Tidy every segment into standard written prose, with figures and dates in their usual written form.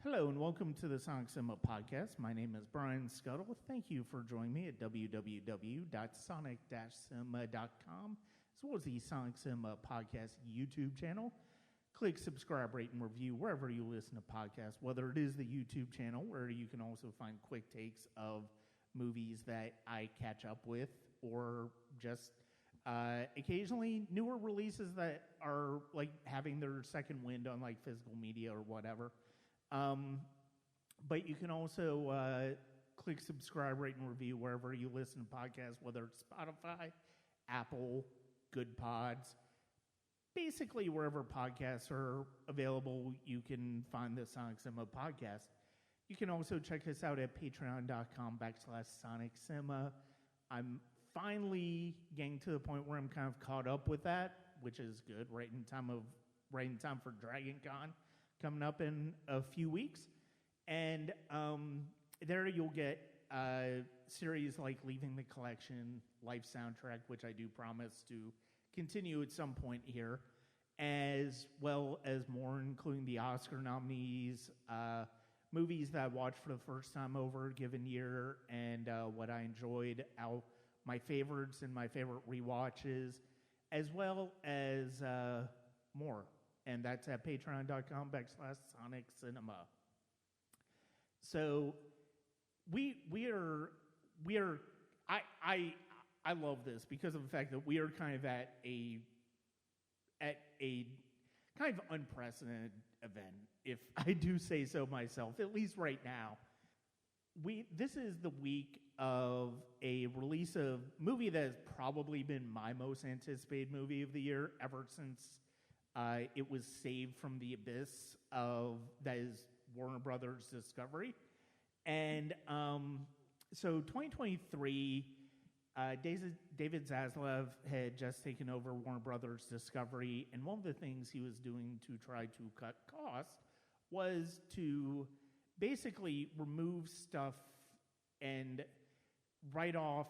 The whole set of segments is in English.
Hello and welcome to the Sonic Cinema Podcast. My name is Brian Scuttle. Thank you for joining me at www.sonic-cinema.com, as well as the Sonic Cinema Podcast YouTube channel. Click subscribe, rate, and review wherever you listen to podcasts, whether it is the YouTube channel, where you can also find quick takes of movies that I catch up with, or just occasionally newer releases that are like having their second wind on like physical media or whatever. But you can also click subscribe, rate, and review wherever you listen to podcasts, whether it's Spotify, Apple, Good Pods. Basically, wherever podcasts are available, you can find the Sonic Cinema Podcast. You can also check us out at patreon.com/SonicCinema. I'm finally getting to the point where I'm kind of caught up with that, which is good, right in time for Dragon Con coming up in a few weeks. And there you'll get series like Leaving the Collection, Life Soundtrack, which I do promise to continue at some point here, as well as more, including the Oscar nominees, movies that I watched for the first time over a given year, and what I enjoyed, my favorites and my favorite rewatches, as well as more. And that's at patreon.com/SonicCinema. So we are I love this because of the fact that we are kind of at a kind of unprecedented event, if I do say so myself, at least right now. This is the week of a release of a movie that has probably been my most anticipated movie of the year ever since it was saved from the abyss that is Warner Brothers Discovery. And so 2023, David Zaslav had just taken over Warner Brothers Discovery, and one of the things he was doing to try to cut costs was to basically remove stuff and write off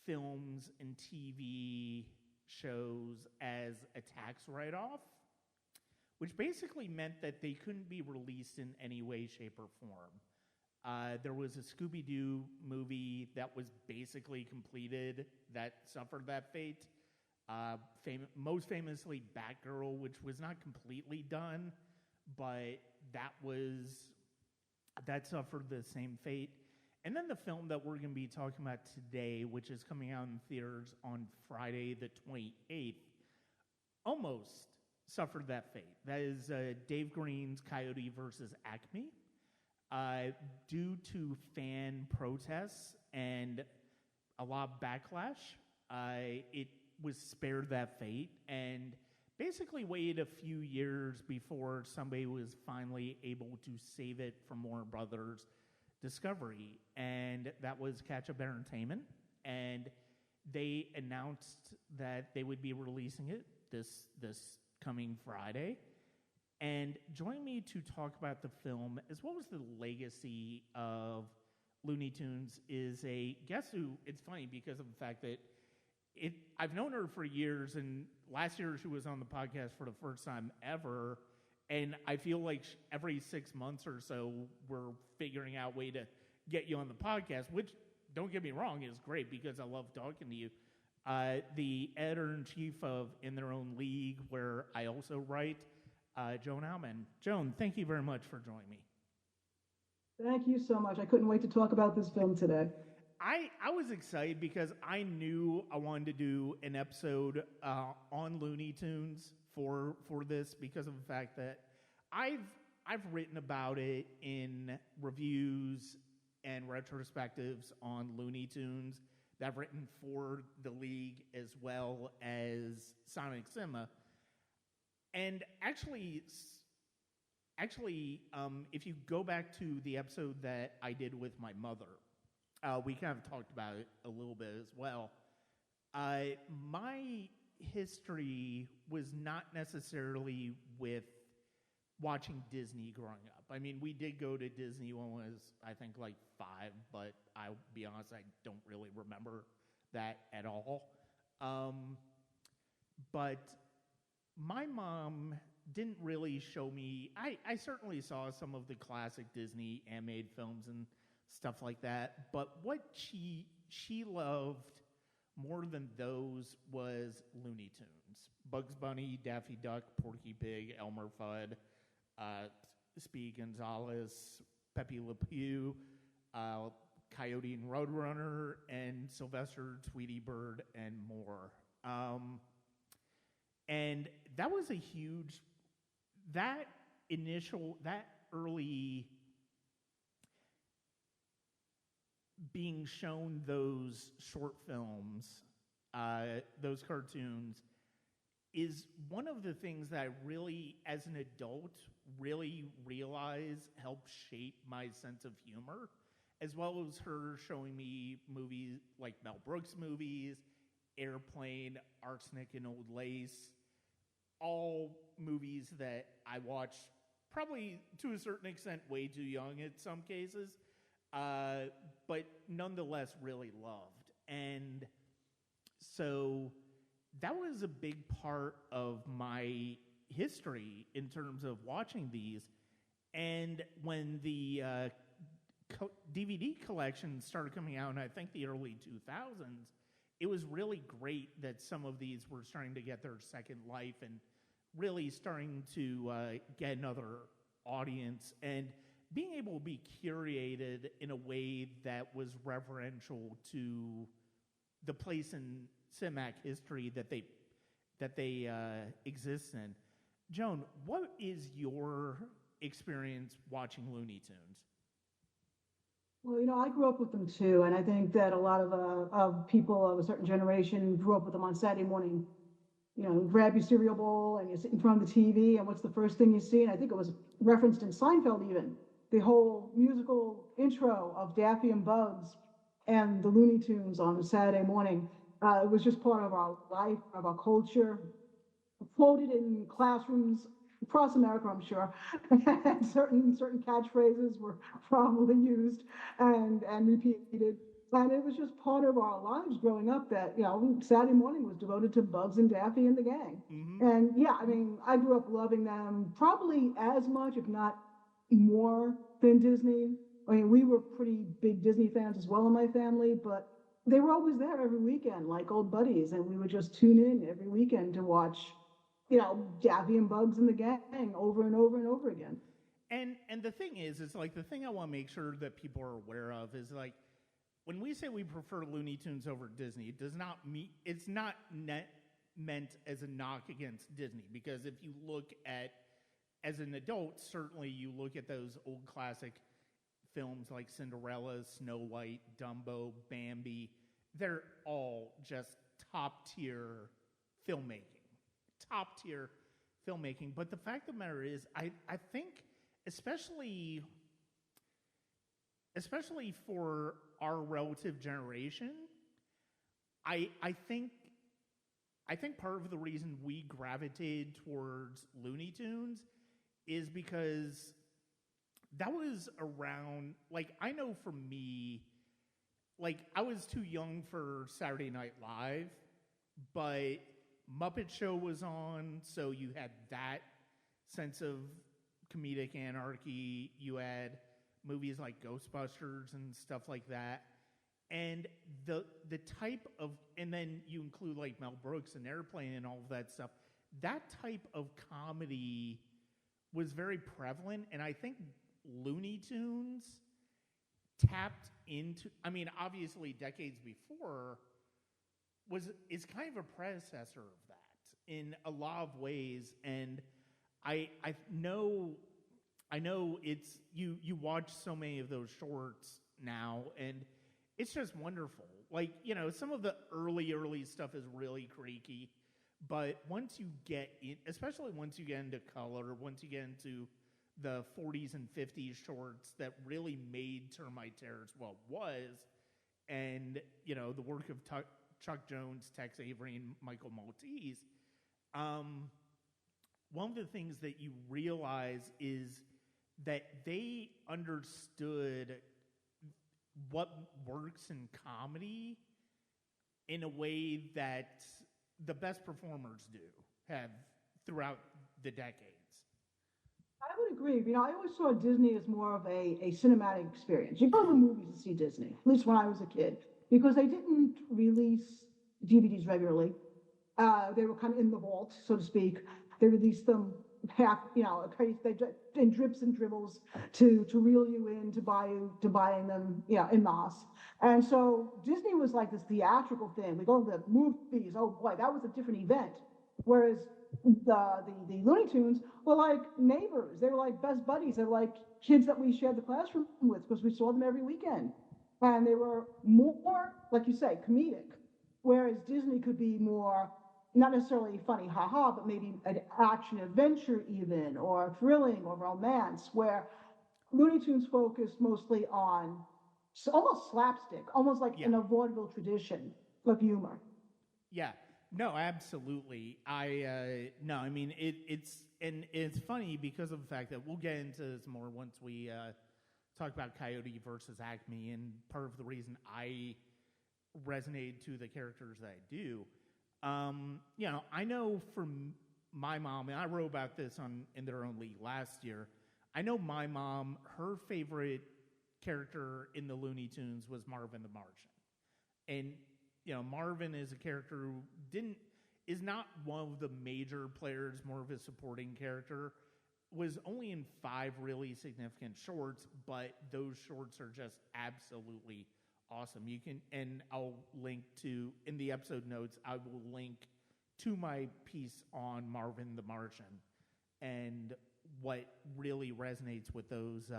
films and TV shows as a tax write-off, which basically meant that they couldn't be released in any way, shape, or form. There was a Scooby-Doo movie that was basically completed that suffered that fate. Most famously, Batgirl, which was not completely done, but that suffered the same fate. And then the film that we're going to be talking about today, which is coming out in theaters on Friday the 28th, almost suffered that fate. That is Dave Green's Coyote versus ACME. Due to fan protests and a lot of backlash, it was spared that fate and basically waited a few years before somebody was finally able to save it from Warner Brothers Discovery, and that was Catch Up Entertainment, and they announced that they would be releasing it this coming Friday. And joining me to talk about the film, as well as the legacy of Looney Tunes, is a guest who, it's funny because of the fact that I've known her for years, and last year she was on the podcast for the first time ever, and I feel like every 6 months or so we're figuring out a way to get you on the podcast, which, don't get me wrong, is great because I love talking to you. The editor-in-chief of In Their Own League, where I also write, Joan Amenn. Joan, thank you very much for joining me. Thank you so much. I couldn't wait to talk about this film today. I was excited because I knew I wanted to do an episode on Looney Tunes for this because of the fact that I've written about it in reviews and retrospectives on Looney Tunes that I've written for the League as well as Sonic Cinema. And actually, if you go back to the episode that I did with my mother, we kind of talked about it a little bit as well. My history was not necessarily with watching Disney growing up. I mean, we did go to Disney when I was, I think, like 5, but I'll be honest, I don't really remember that at all. But my mom didn't really show me. I certainly saw some of the classic Disney animated films and stuff like that, but what she loved more than those was Looney Tunes. Bugs Bunny, Daffy Duck, Porky Pig, Elmer Fudd, Speedy Gonzales, Pepe Le Pew, Coyote and Roadrunner, and Sylvester, Tweety Bird, and more. And that was a huge, that early being shown those short films, those cartoons, is one of the things that I really, as an adult, really realize helped shape my sense of humor, as well as her showing me movies like Mel Brooks movies, Airplane, Arsenic and Old Lace, all movies that I watched probably to a certain extent way too young in some cases, but nonetheless really loved. And so that was a big part of my history in terms of watching these. And when the DVD collection started coming out in, I think, the early 2000s, it was really great that some of these were starting to get their second life and really starting to get another audience and being able to be curated in a way that was reverential to the place in cinematic history that they exist in. Joan, what is your experience watching Looney Tunes? Well, I grew up with them too, and I think that a lot of people of a certain generation grew up with them on Saturday morning. You grab your cereal bowl and you sit in front of the TV, and what's the first thing you see? And I think it was referenced in Seinfeld even, the whole musical intro of Daffy and Bugs and the Looney Tunes on a Saturday morning. It was just part of our life, of our culture, quoted in classrooms across America, I'm sure. And certain catchphrases were probably used and repeated. And it was just part of our lives growing up that, Saturday morning was devoted to Bugs and Daffy and the gang. Mm-hmm. And yeah, I grew up loving them probably as much, if not more, than Disney. We were pretty big Disney fans as well in my family, but they were always there every weekend, like old buddies, and we would just tune in every weekend to watch, Daffy and Bugs and the gang over and over and over again. And the thing is like the thing I want to make sure that people are aware of is like when we say we prefer Looney Tunes over Disney, it does not mean it's not meant as a knock against Disney, because if you look at as an adult, certainly you look at those old classic films like Cinderella, Snow White, Dumbo, Bambi, they're all just top tier filmmaking. But the fact of the matter is, I think, especially for our relative generation, I think part of the reason we gravitated towards Looney Tunes is because that was around, like, I know for me, like, I was too young for Saturday Night Live, but Muppet Show was on, so you had that sense of comedic anarchy. You had movies like Ghostbusters and stuff like that. And the type of, and then you include like Mel Brooks and Airplane and all of that stuff, that type of comedy was very prevalent, and I think Looney Tunes tapped into, obviously decades before is kind of a predecessor of that in a lot of ways. And I know it's you watch so many of those shorts now, and it's just wonderful. Like, some of the early stuff is really creaky, but once you get in, especially once you get into color, once you get into the 40s and 50s shorts that really made Termite Terrace what it was, and, the work of Chuck Jones, Tex Avery, and Michael Maltese, one of the things that you realize is that they understood what works in comedy in a way that the best performers have throughout the decades. I would agree. You know, I always saw Disney as more of a cinematic experience. You go to the movies to see Disney, at least when I was a kid, because they didn't release DVDs regularly. They were kind of in the vault, so to speak. They released them half, you know, in drips and dribbles to reel you in to buying them, you know, en masse. And so Disney was like this theatrical thing. We go to the movies. Oh boy, that was a different event. Whereas the Looney Tunes were like neighbors. They were like best buddies. They were like kids that we shared the classroom with because we saw them every weekend. And they were more, like you say, comedic. Whereas Disney could be more, not necessarily funny, haha, but maybe an action adventure even, or thrilling, or romance, where Looney Tunes focused mostly on almost slapstick, almost like in a vaudeville tradition of humor. Yeah. No, absolutely. No, I mean it's funny because of the fact that we'll get into this more once we talk about Coyote versus Acme, and part of the reason I resonate to the characters that I do. You know, I know from my mom, and I wrote about this in their own league last year. I know my mom, her favorite character in the Looney Tunes was Marvin the Martian, and you know, Marvin is a character who is not one of the major players, more of a supporting character. Was only in 5 really significant shorts, but those shorts are just absolutely awesome. You can, and I'll link to, in the episode notes, I will link to my piece on Marvin the Martian and what really resonates with those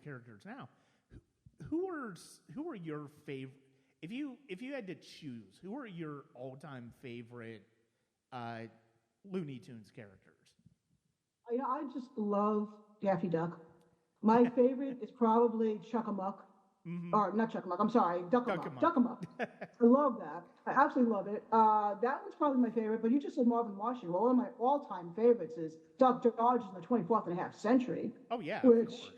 characters. Now, who are your favorite? If you had to choose, who are your all-time favorite Looney Tunes characters? You know, I just love Daffy Duck. My favorite is probably Chuck-a-Muck. Mm-hmm. Or not Chuck-a-Muck, I'm sorry, Duck-a-Muck. Duck-a-Muck. I love that. I absolutely love it. That one's probably my favorite, but you just said Marvin Martian. Well, one of my all-time favorites is Duck Dodgers in the 24th and a half century. Oh, yeah, of course.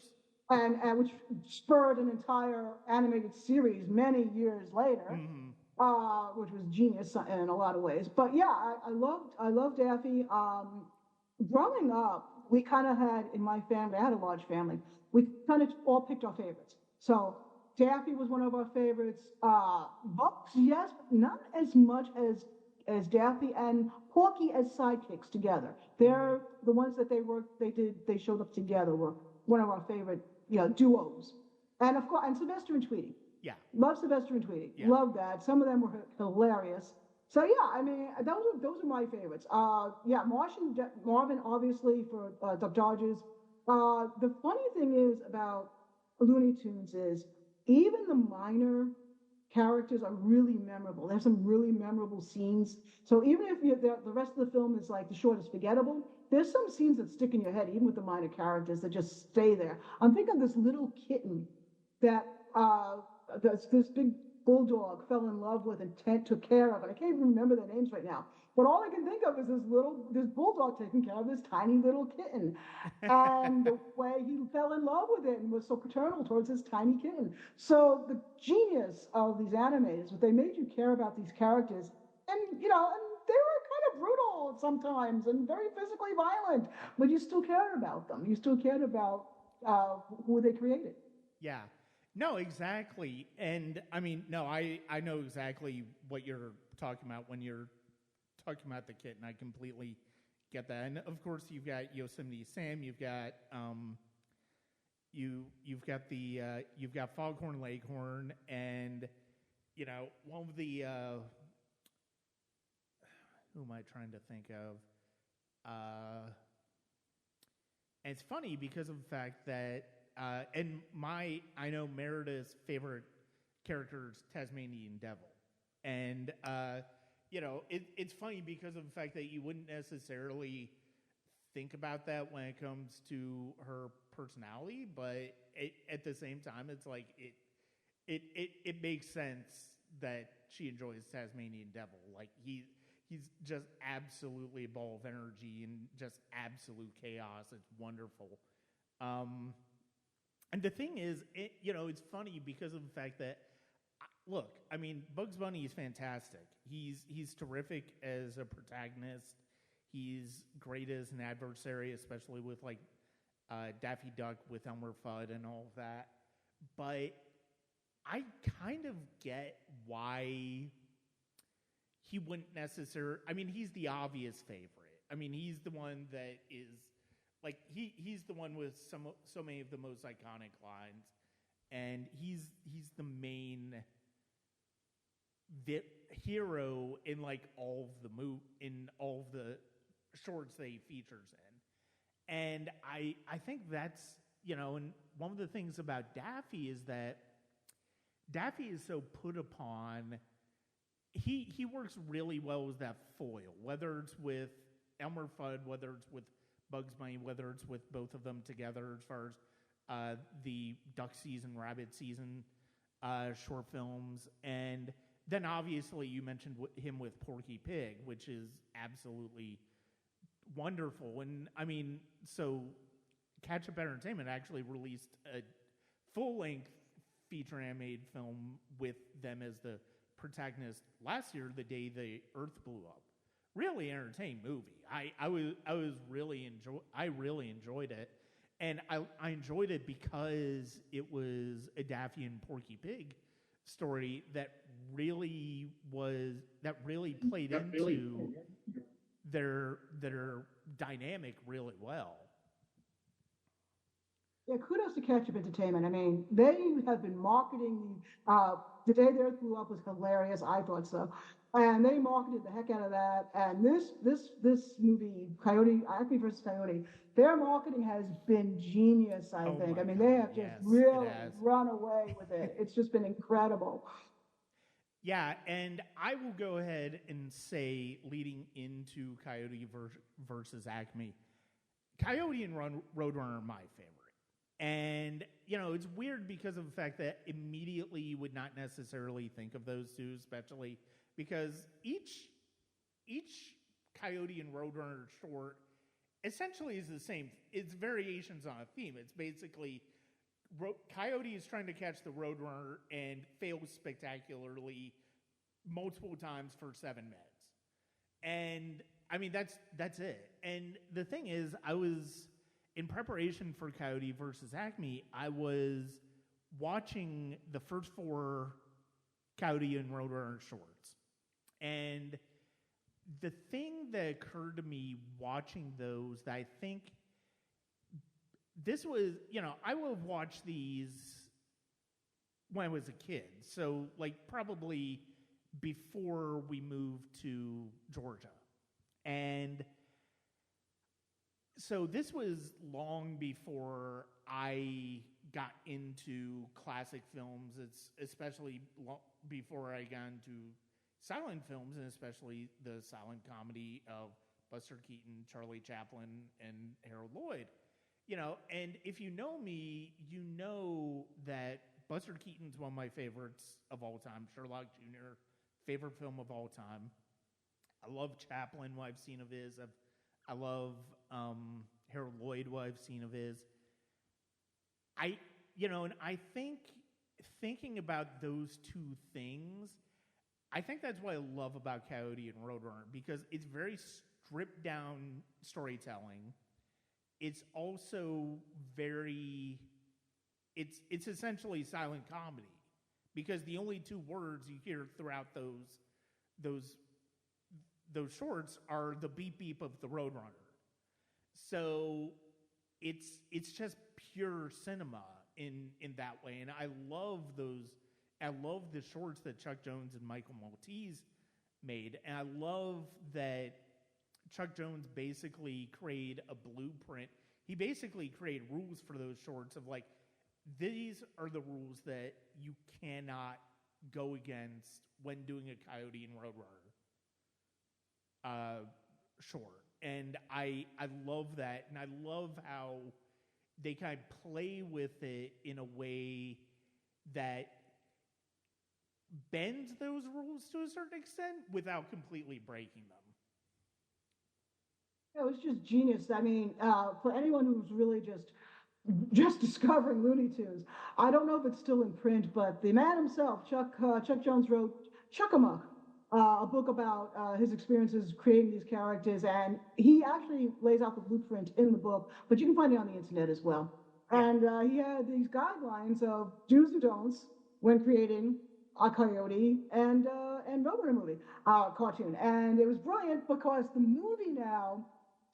And which spurred an entire animated series many years later, which was genius in a lot of ways. But yeah, I loved Daffy. Growing up, we kind of had, in my family, I had a large family, we kind of all picked our favorites. So Daffy was one of our favorites. Bugs, yes, but not as much as Daffy and Porky as sidekicks together. They're the ones that they showed up together were one of our favorite, you know, duos. And of course, and Sylvester and Tweety. Yeah. Love Sylvester and Tweety. Yeah. Love that. Some of them were hilarious. So yeah, I mean, those are my favorites. Yeah, Marvin, obviously, for Duck Dodgers. The funny thing is about Looney Tunes is even the minor characters are really memorable. They have some really memorable scenes. So even if the rest of the film is like the short is forgettable, there's some scenes that stick in your head, even with the minor characters that just stay there. I'm thinking of this little kitten that this big bulldog fell in love with and took care of, and I can't even remember their names right now. But all I can think of is this bulldog taking care of this tiny little kitten, and the way he fell in love with it and was so paternal towards this tiny kitten. So the genius of these animators, what they made you care about these characters, and you know, and they were kind of brutal sometimes and very physically violent, but you still cared about them. You still cared about who they created. Yeah. No, exactly. And I mean, no, I know exactly what you're talking about when you're talking about the kitten. I completely get that. And of course, you've got Yosemite Sam. You've got you've got Foghorn Leghorn, and you know, one of the who am I trying to think of? And it's funny because of the fact that. And I know Merida's favorite character is Tasmanian Devil. And, you know, it's funny because of the fact that you wouldn't necessarily think about that when it comes to her personality, but at the same time, it's like it makes sense that she enjoys Tasmanian Devil. Like, he's just absolutely a ball of energy and just absolute chaos. It's wonderful. And the thing is, you know, it's funny because of the fact that, look, I mean, Bugs Bunny is fantastic. He's terrific as a protagonist. He's great as an adversary, especially with like Daffy Duck with Elmer Fudd and all of that. But I kind of get why he wouldn't necessarily. I mean, he's the obvious favorite. I mean, he's the one that is like he's the one with so many of the most iconic lines, and he's the main hero in like all of the shorts that he features in. And I think that's, and one of the things about Daffy is that Daffy is so put upon. He works really well as that foil, whether it's with Elmer Fudd, whether it's with Bugs Bunny, whether it's with both of them together as far as the duck season, rabbit season short films. And then obviously you mentioned him with Porky Pig, which is absolutely wonderful. And I mean, so Catch Up Entertainment actually released a full-length feature animated film with them as the protagonist last year, the day the Earth blew up. Really entertaining movie. I really enjoyed it, and I enjoyed it because it was a Daffy and Porky Pig story that really played into their dynamic really well. Yeah, kudos to Catch Up Entertainment. I mean, they have been marketing the day the Earth blew up was hilarious. I thought so, and they marketed the heck out of that. And this movie, Acme versus Coyote, their marketing has been genius. I think. I mean, they have just really run away with it. It's just been incredible. Yeah, and I will go ahead and say, leading into Coyote versus Acme, Coyote and Roadrunner are my favorite. And, it's weird because of the fact that immediately you would not necessarily think of those two, especially because each Coyote and Roadrunner short essentially is the same. It's variations on a theme. It's basically Coyote is trying to catch the Roadrunner and fails spectacularly multiple times for 7 minutes. And, I mean, that's it. And the thing is, in preparation for Coyote versus Acme, I was watching the first 4 Coyote and Roadrunner shorts. And the thing that occurred to me watching those that I think this was, I would have watched these when I was a kid. So, like, probably before we moved to Georgia. And so this was long before I got into classic films. It's especially before I got into silent films, and especially the silent comedy of Buster Keaton, Charlie Chaplin, and Harold Lloyd. And if you know me, you know that Buster Keaton's one of my favorites of all time. Sherlock Jr., favorite film of all time. I love Chaplin, what I've seen of his. I love Harold Lloyd, what I've seen of his. And I think thinking about those two things, I think that's what I love about Coyote and Roadrunner, because it's very stripped down storytelling. It's also it's essentially silent comedy, because the only 2 words you hear throughout those shorts are the beep beep of the Roadrunner. So it's just pure cinema in that way, and I love those. I love the shorts that Chuck Jones and Michael Maltese made, and I love that Chuck Jones basically created a blueprint. He basically created rules for those shorts of like, these are the rules that you cannot go against when doing a Coyote and Roadrunner short. And I love that, and I love how they kind of play with it in a way that bends those rules to a certain extent without completely breaking them. It was just genius. I mean, for anyone who's really just discovering Looney Tunes, I don't know if it's still in print, but the man himself, Chuck Jones, wrote Chuck-a-Muck. a book about his experiences creating these characters, and he actually lays out the blueprint in the book, but you can find it on the internet as well. Yeah. And he had these guidelines of do's and don'ts when creating a Coyote and Roadrunner movie cartoon, and it was brilliant because the movie now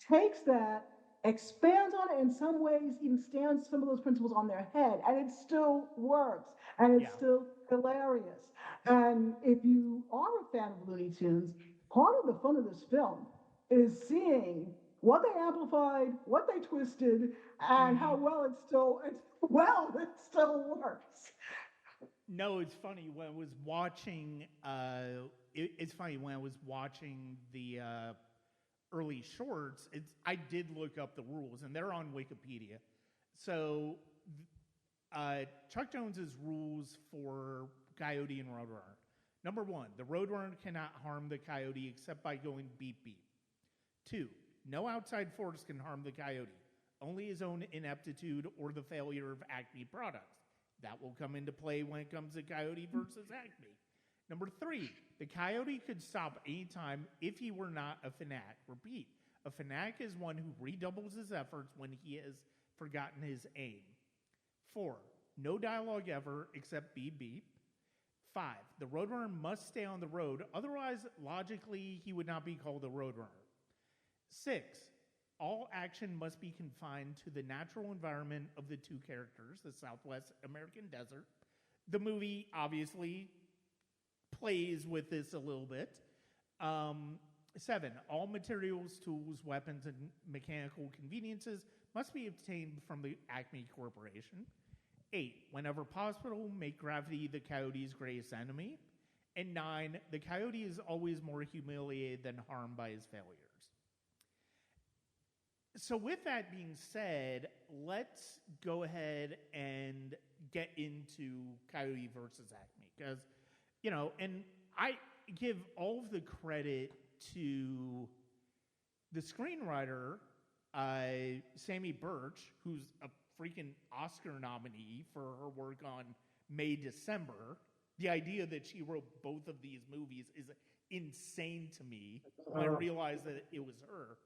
takes that, expands on it in some ways, even stands some of those principles on their head, and it still works, and it's Yeah. still hilarious. And if you are a fan of Looney Tunes, part of the fun of this film is seeing what they amplified, what they twisted, and how well it still works. No, it's funny when I was watching. It's funny when I was watching the early shorts. I did look up the rules, and they're on Wikipedia. So, Chuck Jones's rules for Coyote and Roadrunner. Number 1, the Roadrunner cannot harm the Coyote except by going beep beep. 2, no outside force can harm the Coyote, only his own ineptitude or the failure of ACME products. That will come into play when it comes to Coyote versus ACME. Number 3, the Coyote could stop anytime if he were not a fanatic. Repeat, a fanatic is one who redoubles his efforts when he has forgotten his aim. 4, no dialogue ever except beep beep. 5, the Roadrunner must stay on the road, otherwise, logically, he would not be called a Roadrunner. 6, all action must be confined to the natural environment of the two characters, the Southwest American desert. The movie obviously plays with this a little bit. 7, all materials, tools, weapons, and mechanical conveniences must be obtained from the ACME Corporation. 8, whenever possible, make gravity the Coyote's greatest enemy. And 9, the Coyote is always more humiliated than harmed by his failures. So with that being said, let's go ahead and get into Coyote versus ACME. Because, and I give all of the credit to the screenwriter, Sammy Birch, who's a freaking Oscar nominee for her work on May December. The idea that she wrote both of these movies is insane to me when I realized that it was her.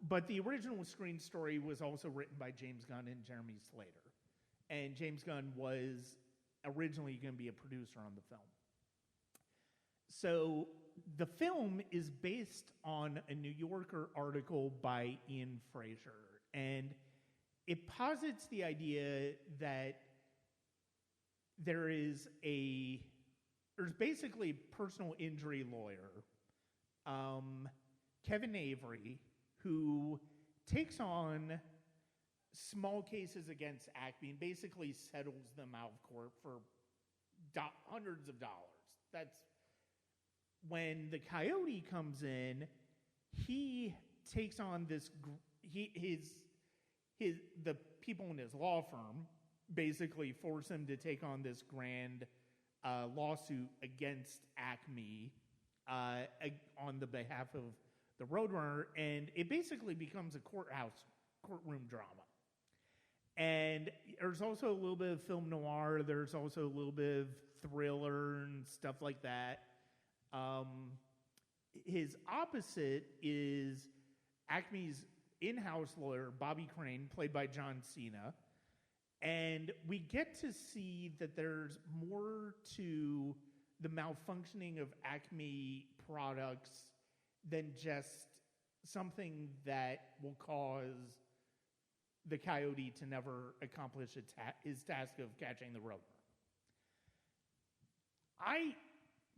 But the original screen story was also written by James Gunn and Jeremy Slater. And James Gunn was originally going to be a producer on the film. So the film is based on a New Yorker article by Ian Fraser. And it posits the idea that there's basically a personal injury lawyer, Kevin Avery, who takes on small cases against ACME and basically settles them out of court for hundreds of dollars. That's when the Coyote comes in. He takes on this. The people in his law firm basically force him to take on this grand lawsuit against ACME on the behalf of the Roadrunner, and it basically becomes a courtroom drama. And there's also a little bit of film noir. There's also a little bit of thriller and stuff like that. His opposite is ACME's in-house lawyer, Bobby Crane, played by John Cena. And we get to see that there's more to the malfunctioning of ACME products than just something that will cause the Coyote to never accomplish his task of catching the Roadrunner.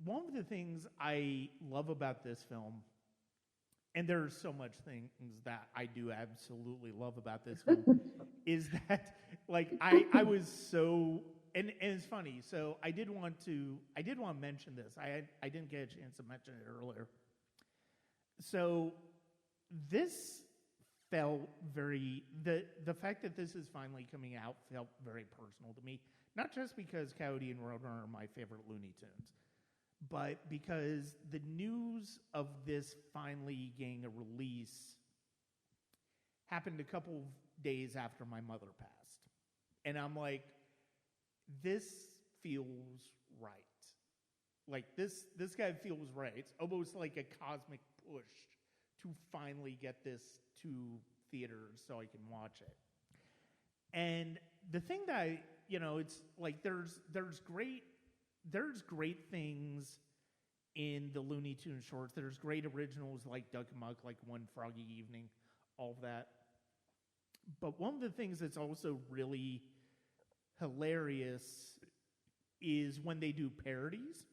One of the things I love about this film, and there's so much things that I do absolutely love about this film, is that I was so, and it's funny. So I did want to mention this. I didn't get a chance to mention it earlier. So this felt the fact that this is finally coming out felt very personal to me. Not just because Coyote and Roadrunner are my favorite Looney Tunes, but because the news of this finally getting a release happened a couple of days after my mother passed. And I'm like, this feels right. Like this guy feels right. It's almost like a cosmic push to finally get this to theaters so I can watch it. And the thing that it's like there's great things in the Looney Tunes shorts. There's great originals like Duck Amuck, like One Froggy Evening, all of that. But one of the things that's also really hilarious is when they do parodies.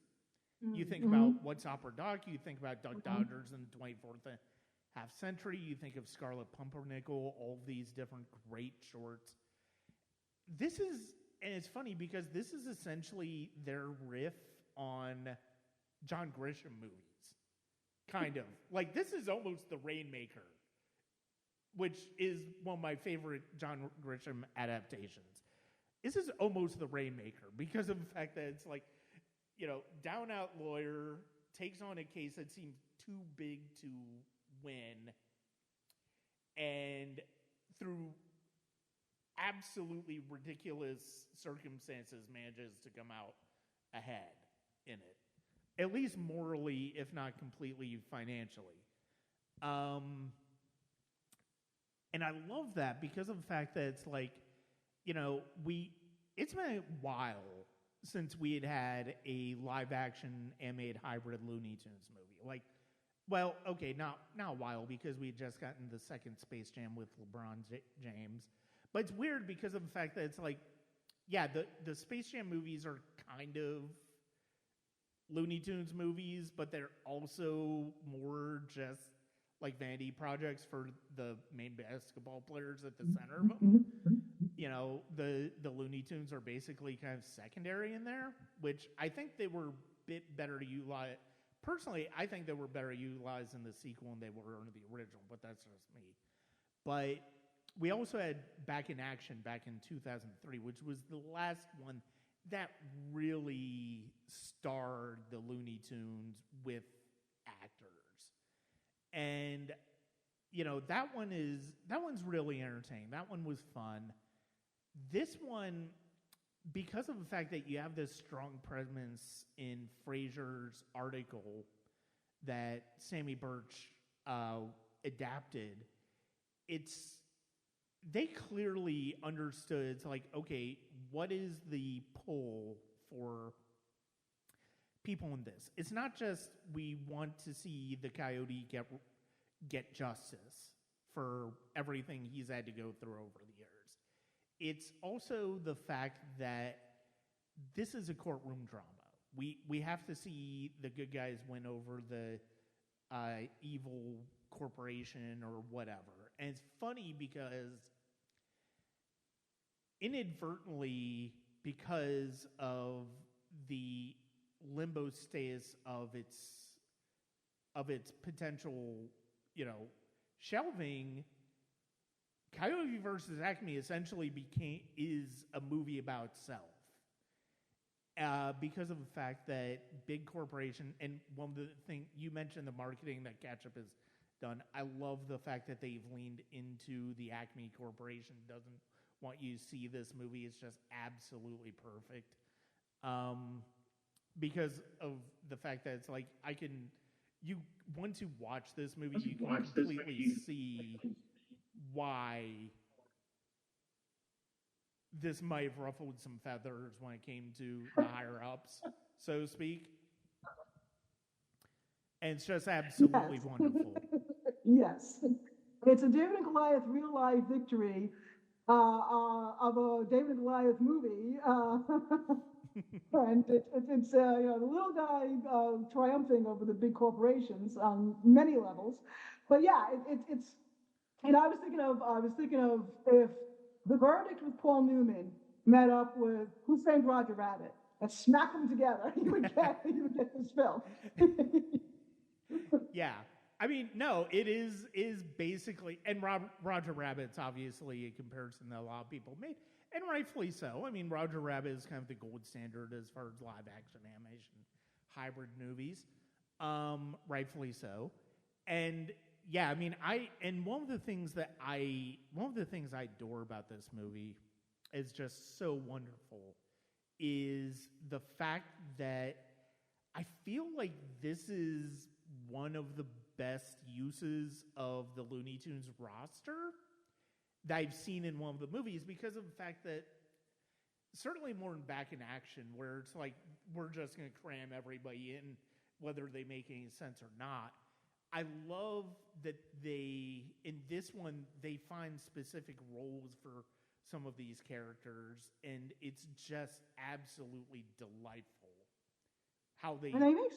You think about What's Opera Doc, you think about Duck Dodgers in the 24th half century, you think of Scarlet Pumpernickel, all these different great shorts. This is, and it's funny because this is essentially their riff on John Grisham movies. Kind of. Like, this is almost The Rainmaker, which is one of my favorite John Grisham adaptations. This is almost The Rainmaker because of the fact that it's like, down-out lawyer takes on a case that seems too big to win, and through absolutely ridiculous circumstances manages to come out ahead in it. At least morally, if not completely financially. And I love that because of the fact that it's like, it's been a while since we had a live-action animated hybrid Looney Tunes movie. Like, well, okay, not a while because we had just gotten the second Space Jam with LeBron James. But it's weird because of the fact that it's like, yeah, the Space Jam movies are kind of Looney Tunes movies, but they're also more just like vanity projects for the main basketball players at the center of them. The Looney Tunes are basically kind of secondary in there, which I think they were a bit better utilized. Personally, I think they were better utilized in the sequel than they were in the original, but that's just me. But we also had Back in Action back in 2003, which was the last one that really starred the Looney Tunes with actors. And that one's really entertaining. That one was fun. This one, because of the fact that you have this strong presence in Frasier's article that Sammy Birch adapted, they clearly understood. It's like, okay, what is the pull for people in this? It's not just we want to see the Coyote get justice for everything he's had to go through over the years. It's also the fact that this is a courtroom drama. We have to see the good guys win over the evil corporation or whatever. And it's funny because inadvertently, because of the limbo status of its potential, shelving, Coyote versus Acme essentially is a movie about itself. Because of the fact that big corporation, and one of the things you mentioned, the marketing that Ketchup has done, I love the fact that they've leaned into the Acme Corporation doesn't want you to see this movie. It's just absolutely perfect. Because of the fact that it's like, once you watch this movie, you can completely see why this might have ruffled some feathers when it came to the higher ups, so to speak. And it's just absolutely wonderful. Yes. It's a David and Goliath real life victory of a David and Goliath movie. And it's the little guy triumphing over the big corporations on many levels. But yeah, it's and I was thinking of if the verdict with Paul Newman met up with Who Framed Roger Rabbit and smack them together, you would get this film. Yeah. I mean, no, it is basically, and Roger Rabbit's obviously a comparison that a lot of people made, and rightfully so. I mean, Roger Rabbit is kind of the gold standard as far as live action animation hybrid movies, rightfully so. And yeah, I mean, one of the things I adore about this movie is just so wonderful is the fact that I feel like this is one of the best uses of the Looney Tunes roster that I've seen in one of the movies, because of the fact that certainly more in Back in Action, where it's like we're just going to cram everybody in, whether they make any sense or not. I love that in this one, they find specific roles for some of these characters, and it's just absolutely delightful how they... And they make,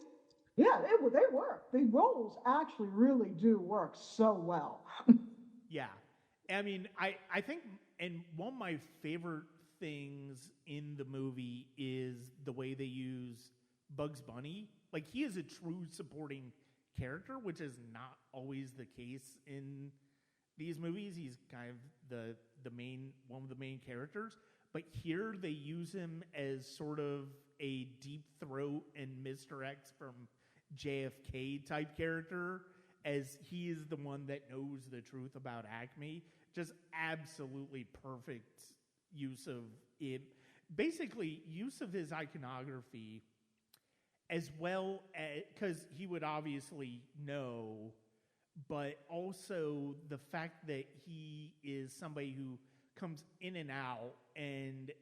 yeah, they work. The roles actually really do work so well. Yeah. I mean, I think, and one of my favorite things in the movie is the way they use Bugs Bunny. Like, he is a true supporting character, which is not always the case in these movies. He's kind of one of the main characters, but here they use him as sort of a Deep Throat and Mr. X from JFK type character, as he is the one that knows the truth about ACME. Just absolutely perfect use of it. Basically, use of his iconography, as well as, because he would obviously know, but also the fact that he is somebody who comes in and out, and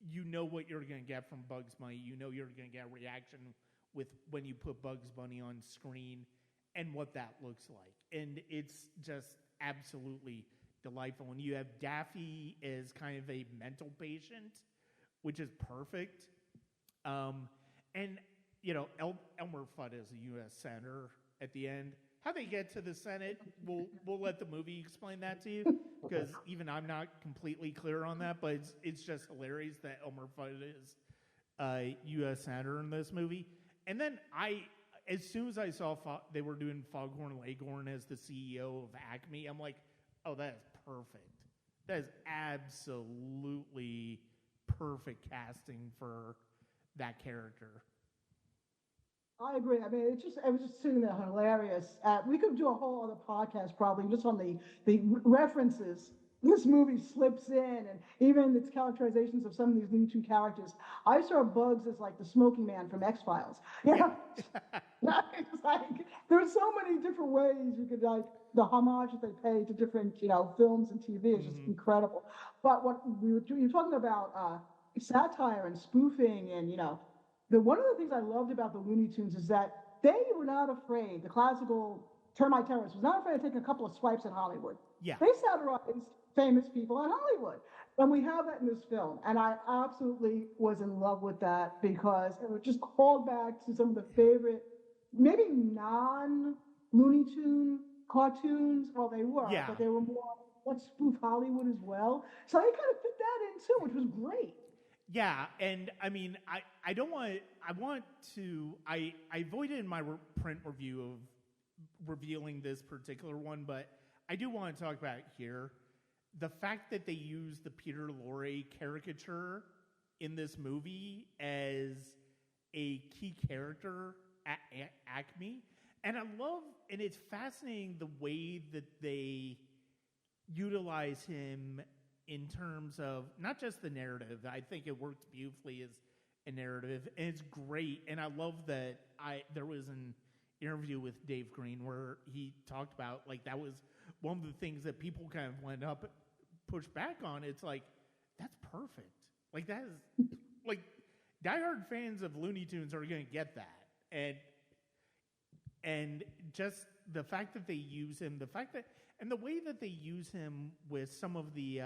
you know what you're going to get from Bugs Bunny. You know you're going to get a reaction with when you put Bugs Bunny on screen and what that looks like. And it's just absolutely delightful. And you have Daffy as kind of a mental patient, which is perfect. And, you know, Elmer Fudd is a U.S. Senator at the end. How they get to the Senate, we'll let the movie explain that to you, because even I'm not completely clear on that, but it's just hilarious that Elmer Fudd is a U.S. Senator in this movie. And then as soon as I saw they were doing Foghorn Leghorn as the CEO of ACME, I'm like, oh, that is perfect. That is absolutely perfect casting for that character. I agree. I mean, I was just sitting there hilarious. We could do a whole other podcast probably just on the references this movie slips in, and even its characterizations of some of these Looney Tunes characters. I saw Bugs as like the smoking man from X-Files. Yeah. It's like, there's so many different ways you could, like, the homage that they pay to different, films and TV is just incredible. But what you're talking about satire and spoofing, and one of the things I loved about the Looney Tunes is that they were not afraid. The classical Termite Terrace was not afraid of taking a couple of swipes at Hollywood. Yeah. They satirized famous people in Hollywood. And we have that in this film. And I absolutely was in love with that, because it just called back to some of the favorite, maybe non-Looney Tune cartoons. Well, they were, yeah. but they were more, let's spoof Hollywood as well. So they kind of fit that in too, which was great. Yeah, and I mean, I avoided in my print review of revealing this particular one, but I do want to talk about it here. The fact that they use the Peter Lorre caricature in this movie as a key character at ACME, and it's fascinating the way that they utilize him in terms of not just the narrative. I think it works beautifully as a narrative, and it's great. And I love that there was an interview with Dave Green where he talked about, like, that was one of the things that people kind of went up, push back on. It's like, that's perfect. Like, that is, like, diehard fans of Looney Tunes are going to get that. And just the fact that they use him, and the way that they use him with some of the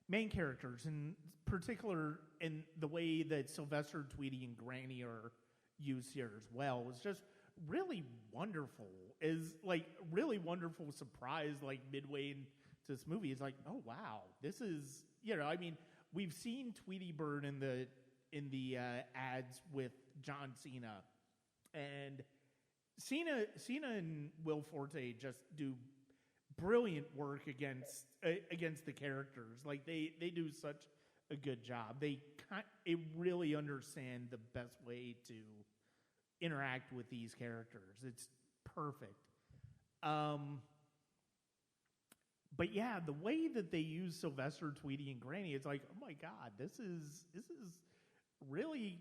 main characters, in particular, in the way that Sylvester, Tweety, and Granny are used here as well, was just really wonderful. Is like really wonderful surprise, like midway into this movie. It's like, oh wow, this is, I mean, we've seen Tweety Bird in the ads with John Cena, and Cena and Will Forte just do brilliant work against the characters. Like they do such a good job. They really understand the best way to interact with these characters. It's perfect. But yeah, the way that they use Sylvester, Tweety, and Granny, it's like, oh my God, this is really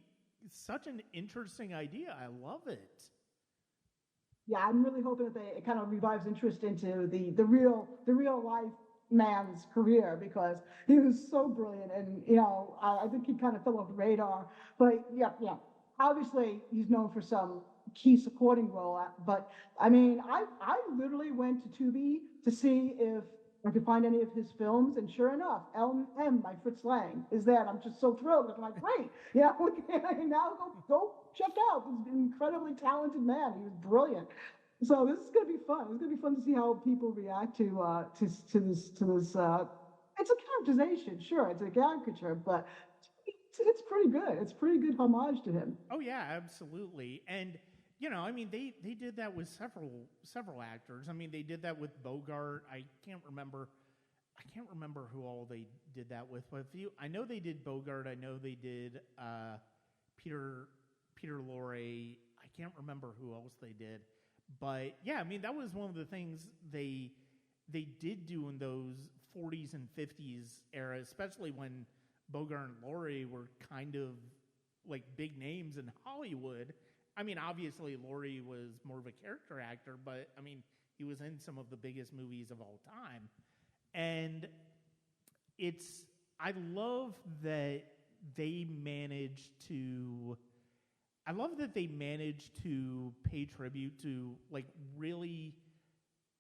such an interesting idea. I love it. Yeah, I'm really hoping that it kind of revives interest into the real life man's career, because he was so brilliant, and I think he kind of fell off the radar. But yeah, obviously he's known for some key supporting role. But I mean, I literally went to Tubi to see if I could find any of his films, and sure enough, LM by Fritz Lang is there. And I'm just so thrilled. I'm like, great, yeah, now go check out this incredibly talented man. He was brilliant. So this is going to be fun. It's going to be fun to see how people react to this. It's a characterization, sure, it's a caricature, but it's pretty good. It's pretty good homage to him. Oh yeah, absolutely. And I mean, they did that with several actors. I mean, they did that with Bogart. I can't remember who all they did that with. But I know they did Bogart. I know they did Peter Lorre. I can't remember who else they did. But yeah, I mean, that was one of the things they did do in those 40s and 50s era, especially when Bogart and Laurie were kind of like big names in Hollywood. I mean, obviously Laurie was more of a character actor, but I mean, he was in some of the biggest movies of all time. And I love that they managed to pay tribute to, like,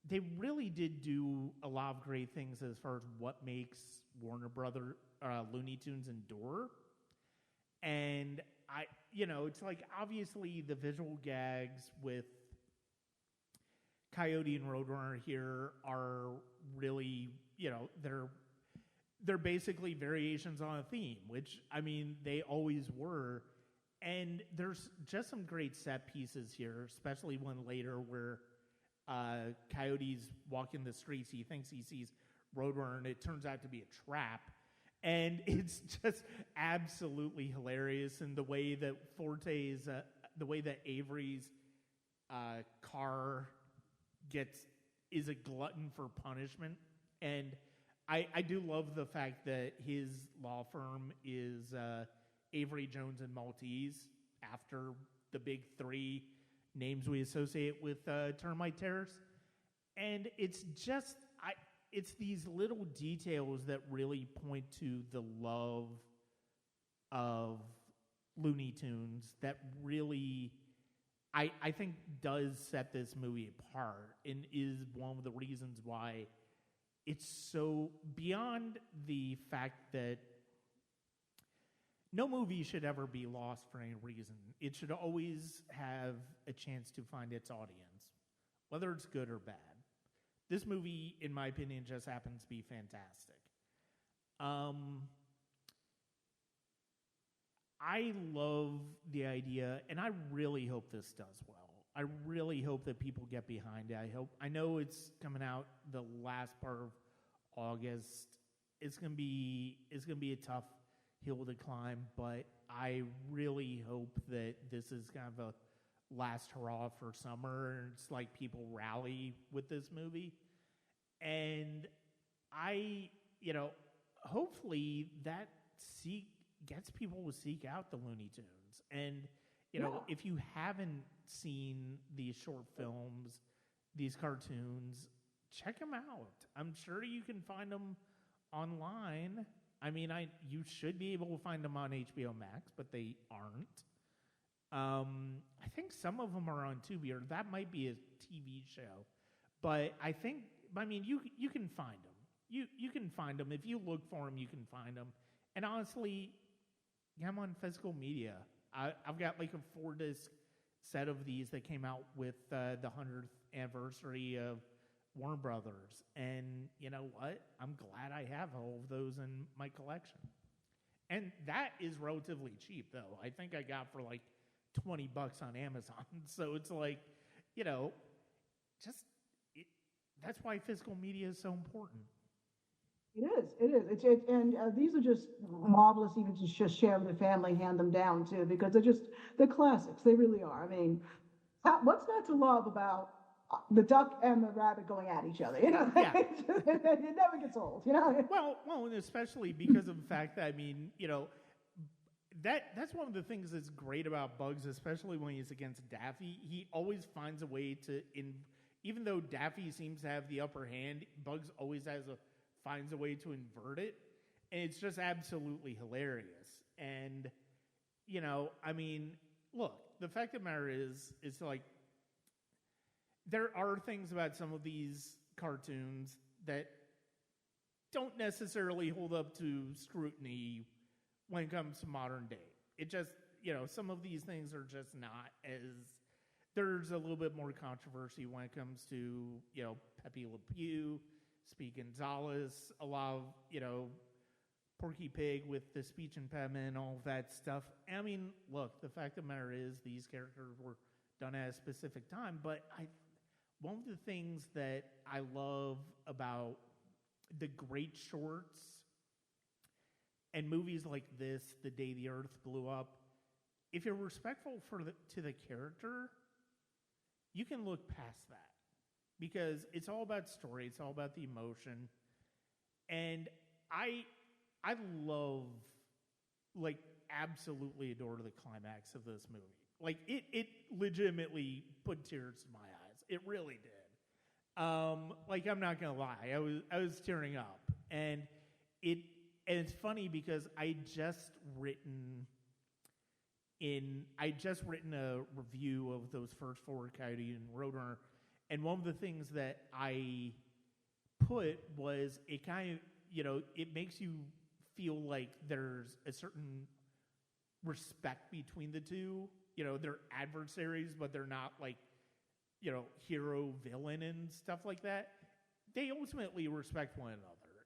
they really did do a lot of great things as far as what makes Warner Brother Looney Tunes endure. And it's like, obviously the visual gags with Coyote and Roadrunner here are really, they're basically variations on a theme, which, I mean, they always were. And there's just some great set pieces here, especially one later where Coyote's walking the streets. He thinks he sees Roadrunner, and it turns out to be a trap. And it's just absolutely hilarious. And the way that Avery's car is a glutton for punishment. And I do love the fact that his law firm is Avery, Jones, and Maltese, after the big three names we associate with Termite Terrace. And it's just, it's these little details that really point to the love of Looney Tunes that really, I think, does set this movie apart and is one of the reasons why it's so, beyond the fact that no movie should ever be lost for any reason. It should always have a chance to find its audience, whether it's good or bad. This movie, in my opinion, just happens to be fantastic. I love the idea, and I really hope this does well. I really hope that people get behind it. I know it's coming out the last part of August. It's gonna be a tough hill to climb, but I really hope that this is kind of a last hurrah for summer, and it's like people rally with this movie. And hopefully that gets people to seek out the Looney Tunes. And if you haven't seen these short films, these cartoons, check them out. I'm sure you can find them online. I mean, you should be able to find them on HBO Max, but they aren't. I think some of them are on Tubi, or that might be a TV show. But you can find them. You can find them. If you look for them, you can find them. And honestly, I'm on physical media. I've got like a 4-disc set of these that came out with the 100th anniversary of Warner Brothers. And you know what? I'm glad I have all of those in my collection. And that is relatively cheap, though. I think I got for like $20 on Amazon. So it's like, that's why physical media is so important. It is. And these are just marvelous, even to just share with the family, hand them down too, because they're classics. They really are. I mean, what's not to love about the duck and the rabbit going at each other? Yeah. It never gets old. Well, and especially because of the fact that, that's one of the things that's great about Bugs, especially when he's against Daffy. He always finds a way to, even though Daffy seems to have the upper hand, Bugs always finds a way to invert it, and it's just absolutely hilarious. And I mean, look, the fact of the matter is like there are things about some of these cartoons that don't necessarily hold up to scrutiny when it comes to modern day. It just, some of these things are just not as, there's a little bit more controversy when it comes to, Pepe Le Pew, Speak Gonzales, a lot of, Porky Pig with the speech impediment and all that stuff. I mean, look, the fact of the matter is these characters were done at a specific time, but one of the things that I love about the great shorts and movies like this, The Day the Earth Blew Up, if you're respectful to the character, you can look past that. Because it's all about story, it's all about the emotion. And I love, like, absolutely adore the climax of this movie. Like, it legitimately put tears in my eyes. It really did. Like, I'm not gonna lie, I was tearing up. And it's funny because I just written a review of those first four, Coyote and Roadrunner, and one of the things that I put was it kind of, it makes you feel like there's a certain respect between the two. They're adversaries, but they're not like, hero, villain, and stuff like that. They ultimately respect one another,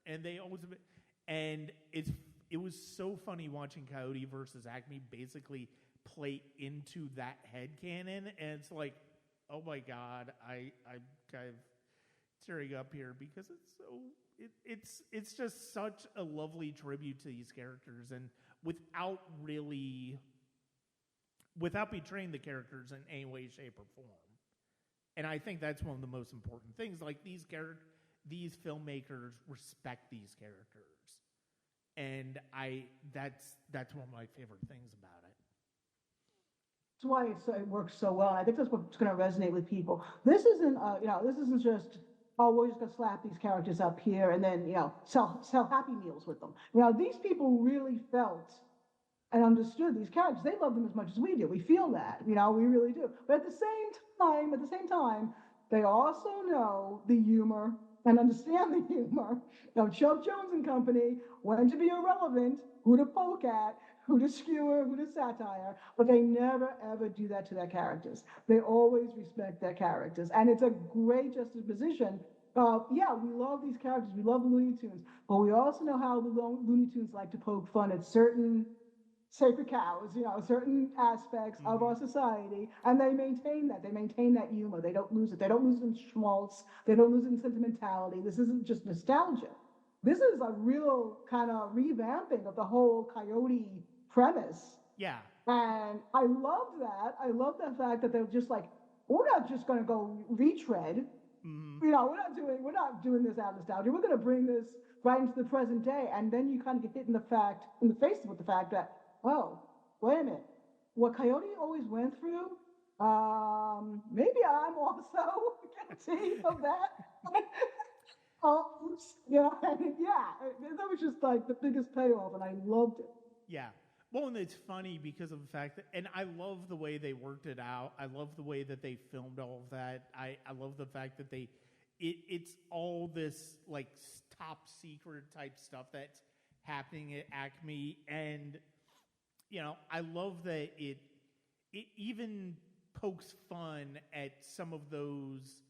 and it was so funny watching Coyote versus Acme basically play into that headcanon, and it's like, oh my God, I'm kind of tearing up here because it's just such a lovely tribute to these characters, and without betraying the characters in any way, shape, or form. And I think that's one of the most important things. Like these filmmakers respect these characters, and that's one of my favorite things about it. That's why it works so well. I think that's what's going to resonate with people. This isn't just, oh, we're just going to slap these characters up here and then, sell Happy Meals with them. These people really felt and understood these characters. They love them as much as we do. We feel that, we really do. But at the same time, they also know the humor and understand the humor of Chuck Jones and company, when to be irrelevant, who to poke at, who to skewer, who to satire, but they never, ever do that to their characters. They always respect their characters. And it's a great juxtaposition of, yeah, we love these characters, we love the Looney Tunes, but we also know how the Looney Tunes like to poke fun at certain sacred cows, certain aspects of our society, and they maintain that. They maintain that humor. They don't lose it. They don't lose it in schmaltz. They don't lose it in sentimentality. This isn't just nostalgia. This is a real kind of revamping of the whole Coyote premise. Yeah. And I love that. I love the fact that they're just like, we're not just going to go retread. We're not doing this out of nostalgia. We're going to bring this right into the present day. And then you kind of get hit in the face with the fact that, oh, wait a minute. What Coyote always went through, maybe I'm also guilty of that. That was just like the biggest payoff, and I loved it. Yeah. Well, and it's funny because of the fact that, and I love the way they worked it out. I love the way that they filmed all of that. I love the fact that it's all this like top secret type stuff that's happening at Acme, and I love that it even pokes fun at some of those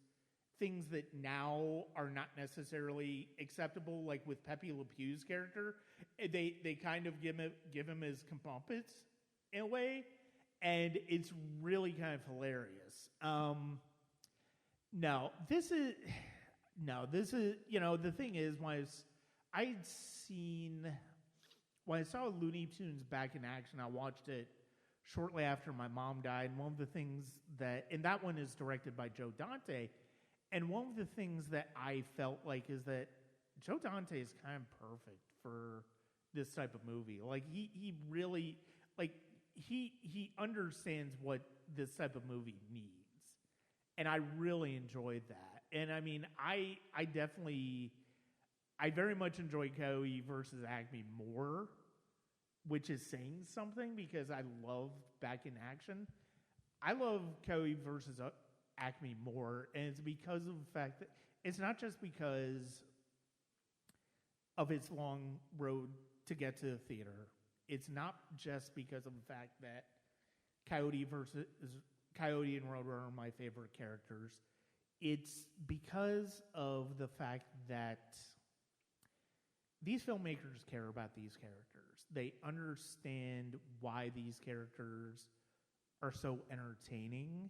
things that now are not necessarily acceptable, like with Pepe Le Pew's character. They kind of give him his comeuppance in a way, and it's really kind of hilarious. This is the thing is, when I saw Looney Tunes back in action, I watched it shortly after my mom died. And one of the things and that one is directed by Joe Dante. And one of the things that I felt like is that Joe Dante is kind of perfect for this type of movie. Like he really, like he understands what this type of movie needs, and I really enjoyed that. And I mean, I very much enjoy Coyote versus Acme more, which is saying something because I love back in action. I love Coyote versus Acme more, and it's because of the fact that it's not just because of its long road to get to the theater. It's not just because of the fact that Coyote and Roadrunner are my favorite characters. It's because of the fact that these filmmakers care about these characters. They understand why these characters are so entertaining,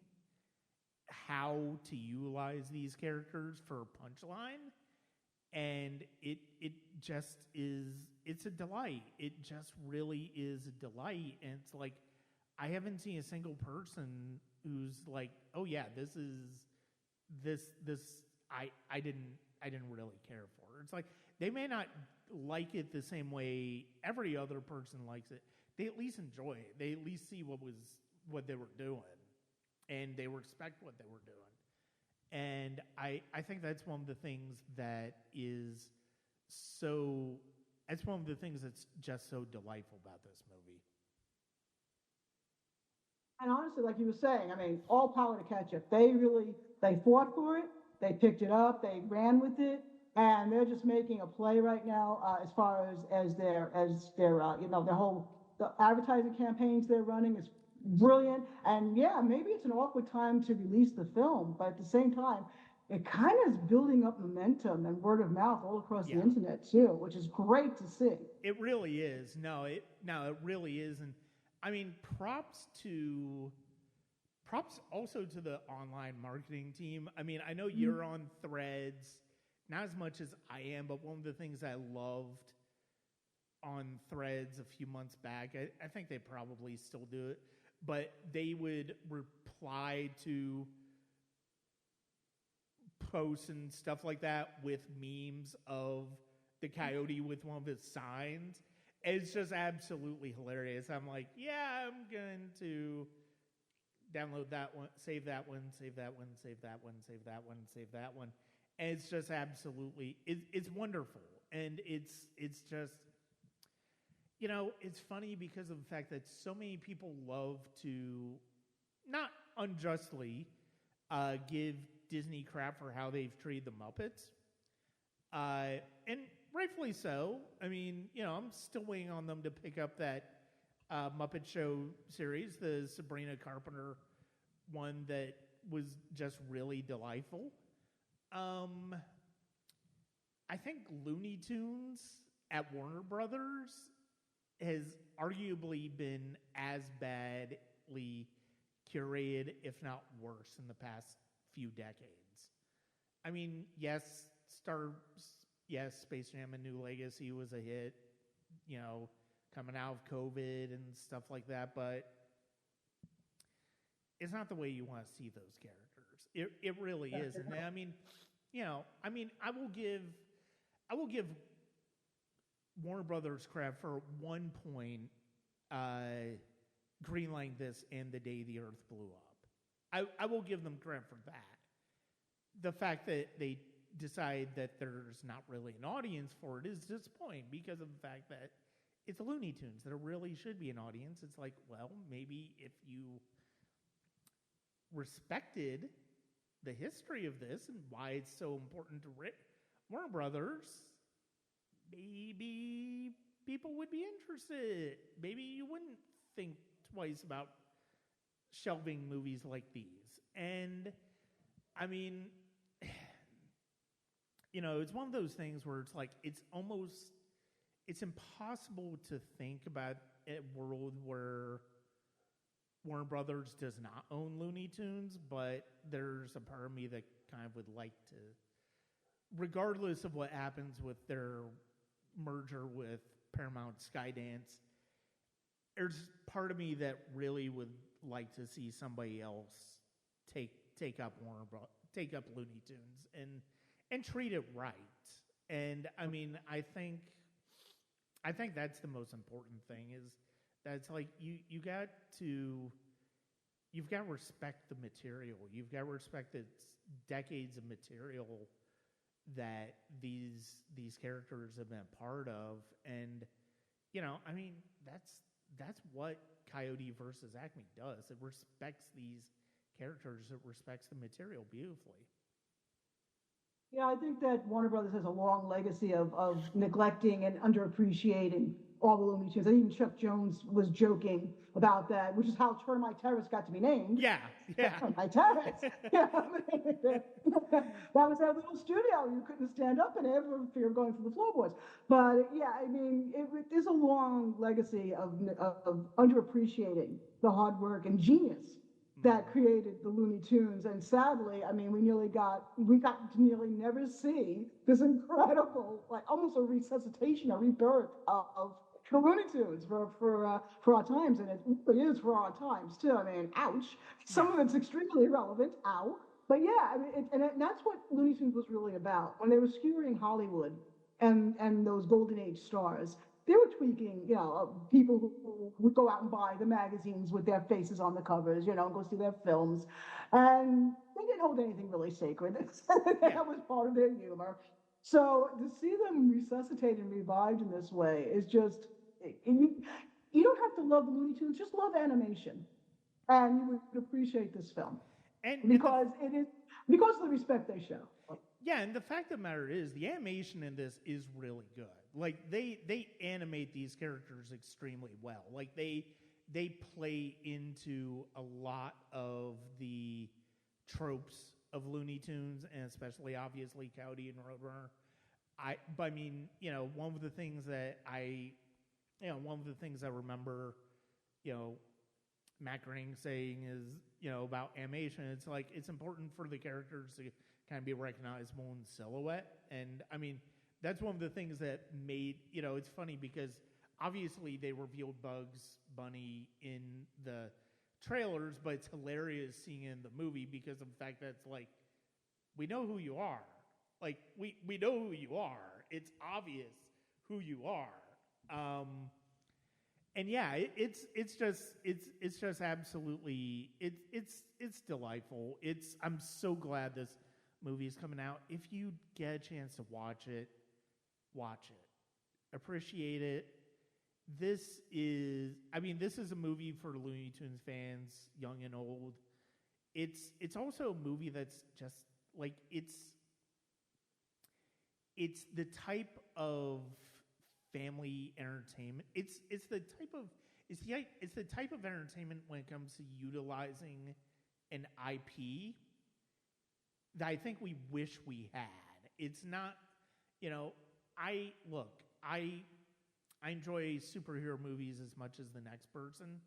how to utilize these characters for a punchline, and it just is, it's a delight. It just really is a delight. And it's like, I haven't seen a single person who's like, oh yeah, this I didn't really care for. It's like, they may not like it the same way every other person likes it. They at least enjoy it. They at least see what they were doing, and they respect what they were doing. And I think that's one of the things that is so, that's one of the things that's just so delightful about this movie. And honestly, like you were saying, I mean, all power to Ketchup. They fought for it. They picked it up. They ran with it, and they're just making a play right now as far as their their whole the advertising campaigns they're running is brilliant. And yeah, maybe it's an awkward time to release the film, but at the same time, it kind of is building up momentum and word of mouth all across the internet too, which is great to see. It really is. No, it really is. And I mean, props also to the online marketing team. I mean, I know you're on Threads, not as much as I am, but one of the things I loved on Threads a few months back, I think they probably still do it, but they would reply to posts and stuff like that with memes of the Coyote with one of his signs. It's just absolutely hilarious. I'm like, yeah, I'm going to download that one, save that one, save that one, save that one, save that one, save that one. And it's just absolutely, it's wonderful. And it's just, it's funny because of the fact that so many people love to, not unjustly, give Disney crap for how they've treated the Muppets. And rightfully so. I mean, I'm still waiting on them to pick up that Muppet Show series, the Sabrina Carpenter one that was just really delightful. I think Looney Tunes at Warner Brothers has arguably been as badly curated, if not worse, in the past few decades. I mean, yes, Space Jam: A New Legacy was a hit, coming out of COVID and stuff like that, but it's not the way you want to see those characters. It really is. And I mean, I will give Warner Brothers crap for one point greenlighting this and The Day the Earth Blew Up. I will give them credit for that. The fact that they decide that there's not really an audience for it is disappointing because of the fact that it's Looney Tunes. There really should be an audience. It's like, well, maybe if you respected the history of this and why it's so important to Warner Brothers, maybe people would be interested. Maybe you wouldn't think twice about shelving movies like these. And I mean, it's one of those things where it's like, it's impossible to think about a world where Warner Brothers does not own Looney Tunes, but there's a part of me that kind of would like to, regardless of what happens with their merger with Paramount Skydance, there's part of me that really would like to see somebody else take up Looney Tunes and treat it right. And I mean, I think that's the most important thing, is That's like you've got to respect the material. You've got to respect that it's decades of material that these characters have been part of, and I mean that's what Coyote versus Acme does. It respects these characters. It respects the material beautifully. Yeah, I think that Warner Brothers has a long legacy of neglecting and underappreciating all the Looney Tunes. And even Chuck Jones was joking about that, which is how Termite Terrace got to be named. Yeah, yeah. Termite Terrace. Yeah, that was that little studio. You couldn't stand up in it for fear of going through the floorboards. But yeah, I mean, there's a long legacy of underappreciating the hard work and genius that created the Looney Tunes. And sadly, I mean, we got to nearly never see this incredible, like almost a resuscitation, a rebirth of the Looney Tunes for our times. And it really is for our times too. I mean, ouch. Some of it's extremely relevant. Ow. But yeah, I mean, and that's what Looney Tunes was really about. When they were skewering Hollywood and those golden age stars, they were tweaking, people who would go out and buy the magazines with their faces on the covers, and go see their films. And they didn't hold anything really sacred. That was part of their humor. So to see them resuscitated and revived in this way is just, you don't have to love the Looney Tunes, just love animation. And you would appreciate this film. Because of the respect they show. Yeah, and the fact of the matter is, the animation in this is really good. Like they animate these characters extremely well. Like they play into a lot of the tropes of Looney Tunes, and especially obviously Coyote and Roadrunner. I mean, one of the things that I remember, Matt Groening saying is, about animation, it's like it's important for the characters to kind of be recognizable in silhouette. And I mean, that's one of the things that made, it's funny because obviously they revealed Bugs Bunny in the trailers, but it's hilarious seeing it in the movie because of the fact that it's like, we know who you are. Like, we know who you are. It's obvious who you are. And yeah, it's just absolutely, it's delightful. I'm so glad this movie is coming out. If you get a chance to watch it. Appreciate it. This is a movie for Looney Tunes fans, young and old. It's also a movie that's just like it's the type of family entertainment. It's the type of entertainment when it comes to utilizing an IP that I think we wish we had. It's not, I enjoy superhero movies as much as the next person,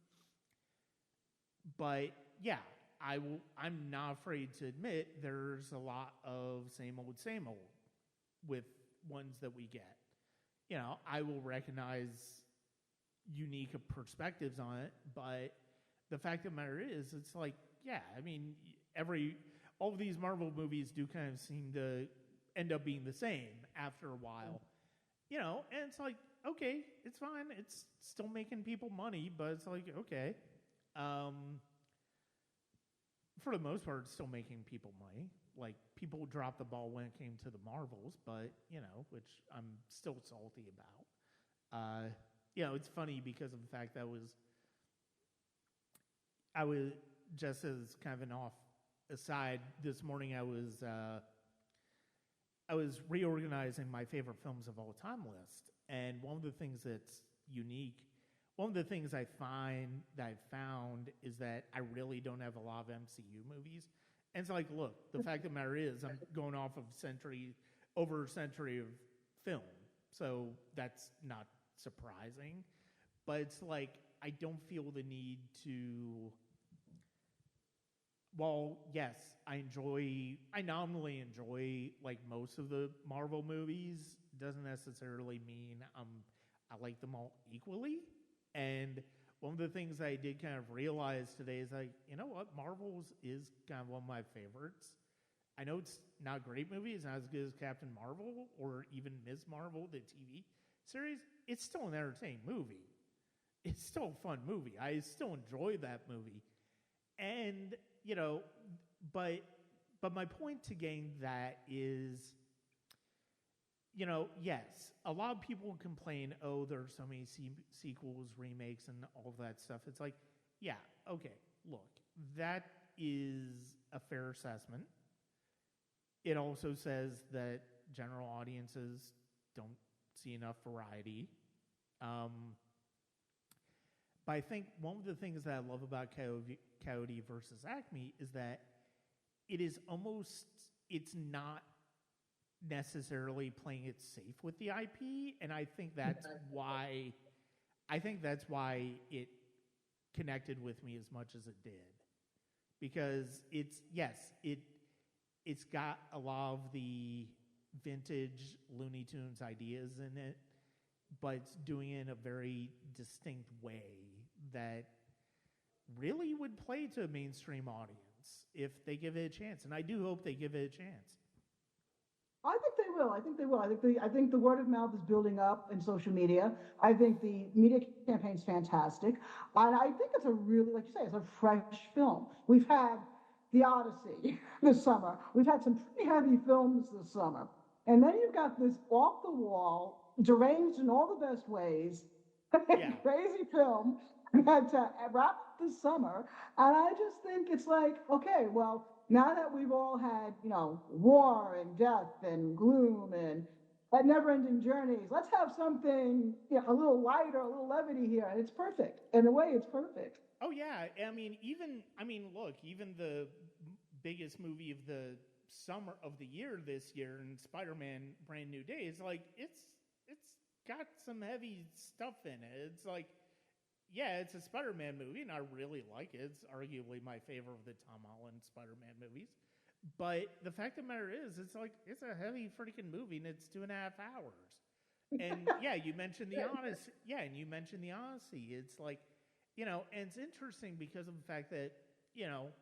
but yeah, I'm not afraid to admit there's a lot of same old with ones that we get. I will recognize unique perspectives on it, but the fact of the matter is, it's like, yeah, I mean, all of these Marvel movies do kind of seem to end up being the same after a while. And it's like, okay, it's fine. It's still making people money, but it's like, okay. For the most part, it's still making people money. Like, people dropped the ball when it came to the Marvels, but, which I'm still salty about. It's funny because of the fact that I was just as kind of an off aside, this morning I was reorganizing my favorite films of all time list, and one of the things that's unique, one of the things I found is that I really don't have a lot of MCU movies. And it's like, look, the fact of the matter is I'm going off of over a century of film, so that's not surprising. But it's like, I don't feel the need to, well, yes, I nominally enjoy like most of the Marvel movies. Doesn't necessarily mean I like them all equally. And one of the things I did kind of realize today is like, you know what, Marvel's is kind of one of my favorites. I know it's not a great movie, it's not as good as Captain Marvel or even Ms. Marvel, the TV series. It's still an entertaining movie. it's still a fun movie. I still enjoy that movie. And, you know, but my point to gain that is, you know, yes, a lot of people complain, oh, there's so many sequels, remakes, and all of that stuff. It's like, yeah, okay, look, that is a fair assessment. It also says that general audiences don't see enough variety. But I think one of the things that I love about Coyote versus ACME is that it's not necessarily playing it safe with the IP, and I think that's why it connected with me as much as it did, because it's got a lot of the vintage Looney Tunes ideas in it, but it's doing it in a very distinct way that really would play to a mainstream audience if they give it a chance, and I do hope they give it a chance. I think they will. I think the word of mouth is building up in social media. I think the media campaign is fantastic, and I think it's a really, like you say, it's a fresh film. We've had The Odyssey this summer. We've had some pretty heavy films this summer, and then you've got this off the wall, deranged in all the best ways, crazy film that wrap up this summer. And I just think it's like, okay, well, now that we've all had, you know, war and death and gloom and never-ending journeys, let's have something, you know, a little lighter, a little levity here, and it's perfect. In a way, it's perfect. Oh yeah, look, even the biggest movie of the summer of the year this year, in Spider-Man: Brand New Day, is like it's got some heavy stuff in it. It's like, yeah, it's a Spider-Man movie, and I really like it. It's arguably my favorite of the Tom Holland Spider-Man movies. But the fact of the matter is, it's a heavy freaking movie, and it's 2.5 hours. And yeah, you mentioned the Odyssey. Yeah, and you mentioned the Odyssey. It's like, you know, and it's interesting because of the fact that, you know,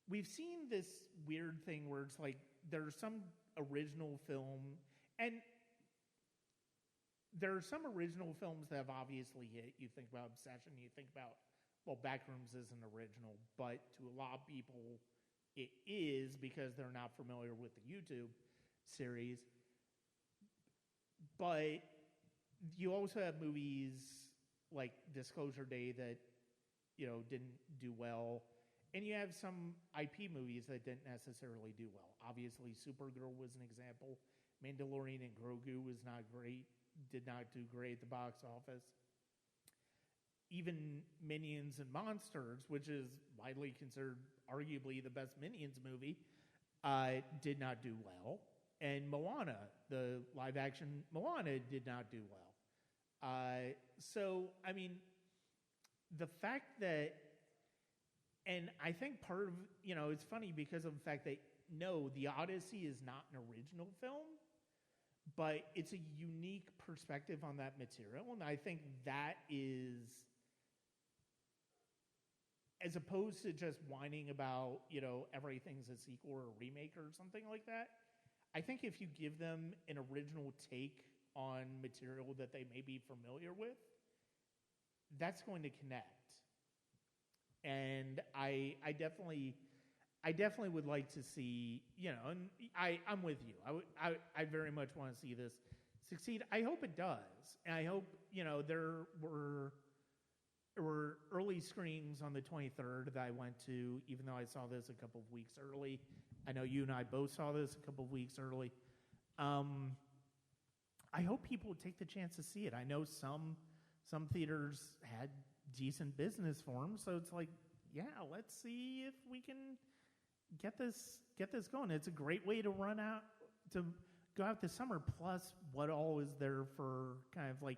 we've seen this weird thing where it's like there's some original film, and there are some original films that have obviously hit. You think about Obsession, you think about, well, Backrooms isn't original, but to a lot of people it is because they're not familiar with the YouTube series. But you also have movies like Disclosure Day that, you know, didn't do well. And you have some IP movies that didn't necessarily do well. Obviously, Supergirl was an example. Mandalorian and Grogu was not great. Did not do great at the box office. Even Minions and Monsters, which is widely considered arguably the best Minions movie, did not do well. And Moana, the live-action Moana, did not do well. So, I mean, the fact that, and I think part of, you know, it's funny because of the fact that, no, The Odyssey is not an original film, but it's a unique perspective on that material, and I think that is, as opposed to just whining about, you know, everything's a sequel or a remake or something like that, I think if you give them an original take on material that they may be familiar with, that's going to connect. And I definitely would like to see, you know, and I'm with you. I very much want to see this succeed. I hope it does. And I hope, you know, there were early screenings on the 23rd that I went to, even though I saw this a couple of weeks early. I know you and I both saw this a couple of weeks early. I hope people would take the chance to see it. I know some theaters had decent business for them, so it's like, yeah, let's see if we can get this going. It's a great way to go out this summer. Plus, what all is there for kind of like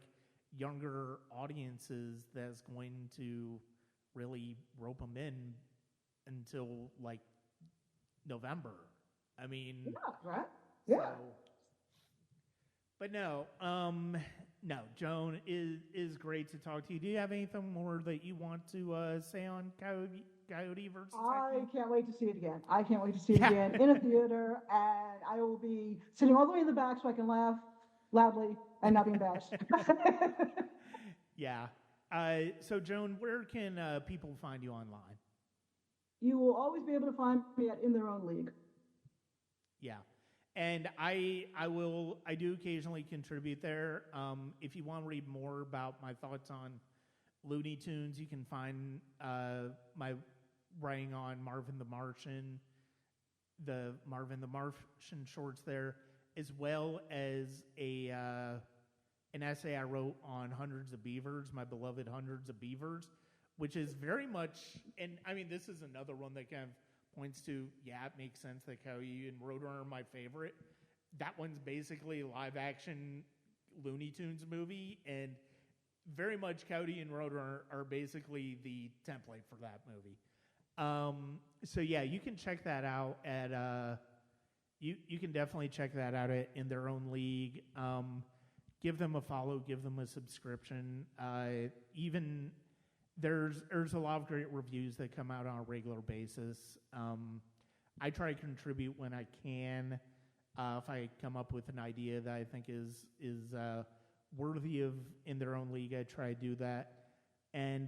younger audiences that's going to really rope them in until like November. I mean, yeah, right? Yeah. So, but no, Joan, is great to talk to you. Do you have anything more that you want to say on Coyote versus I ACME? can't wait to see it again. I can't wait to see it again in a theater, and I will be sitting all the way in the back so I can laugh loudly and not be embarrassed. Yeah. So, Joan, where can people find you online? You will always be able to find me at In Their Own League. Yeah. And I do occasionally contribute there. If you want to read more about my thoughts on Looney Tunes, you can find my writing on Marvin the Martian, the Marvin the Martian shorts there, as well as an essay I wrote on Hundreds of Beavers, my beloved Hundreds of Beavers, which is very much, and I mean, this is another one that kind of points to, yeah, it makes sense that Coyote and Roadrunner are my favorite. That one's basically a live-action Looney Tunes movie, and very much Coyote and Roadrunner are basically the template for that movie. So yeah, you can check that out at you can definitely check that out at In Their Own League. Give them a follow, give them a subscription. Even there's a lot of great reviews that come out on a regular basis. I try to contribute when I can. If I come up with an idea that I think is worthy of In Their Own League, I try to do that. And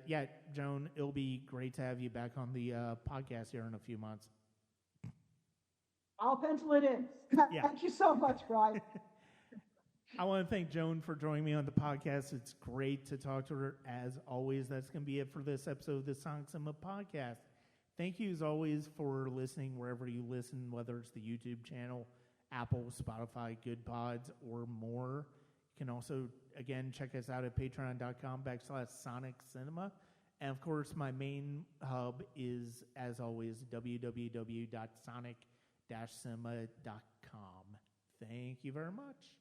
yeah, Joan, it'll be great to have you back on the podcast here in a few months. I'll pencil it in. Yeah. Thank you so much, Brian. I want to thank Joan for joining me on the podcast. It's great to talk to her. As always, that's going to be it for this episode of the Sonic Cinema Podcast. Thank you, as always, for listening wherever you listen, whether it's the YouTube channel, Apple, Spotify, Good Pods, or more. You can also, again, check us out at patreon.com/Sonic Cinema. And, of course, my main hub is, as always, www.sonic-cinema.com. Thank you very much.